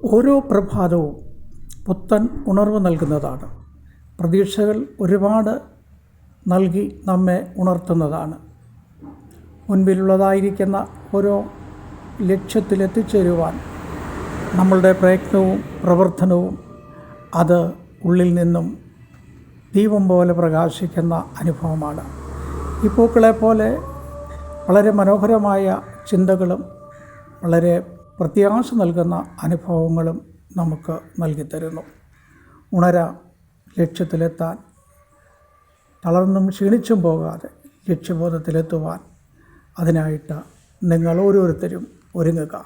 ഓരോ പ്രഭാതവും പുത്തൻ ഉണർവ് നൽകുന്നതാണ്. പ്രതീക്ഷകൾ ഒരുപാട് നൽകി നമ്മെ ഉണർത്തുന്നതാണ്. മുൻപിലുള്ളതായിരിക്കുന്ന ഓരോ ലക്ഷ്യത്തിലെത്തിച്ചേരുവാൻ നമ്മളുടെ പ്രയത്നവും പ്രവർത്തനവും അത് ഉള്ളിൽ നിന്നും ദീപം പോലെ പ്രകാശിക്കുന്ന അനുഭവമാണ്. ഈ പൂക്കളെപ്പോലെ വളരെ മനോഹരമായ ചിന്തകളും വളരെ പ്രത്യാശ നൽകുന്ന അനുഭവങ്ങളും നമുക്ക് നൽകിത്തരുന്നു. ഉണരാം, ലക്ഷ്യത്തിലെത്താൻ തളർന്നും ക്ഷീണിച്ചും പോകാതെ ലക്ഷ്യബോധത്തിലെത്തുവാൻ അതിനായിട്ട് നിങ്ങൾ ഓരോരുത്തരും ഒരുങ്ങുക.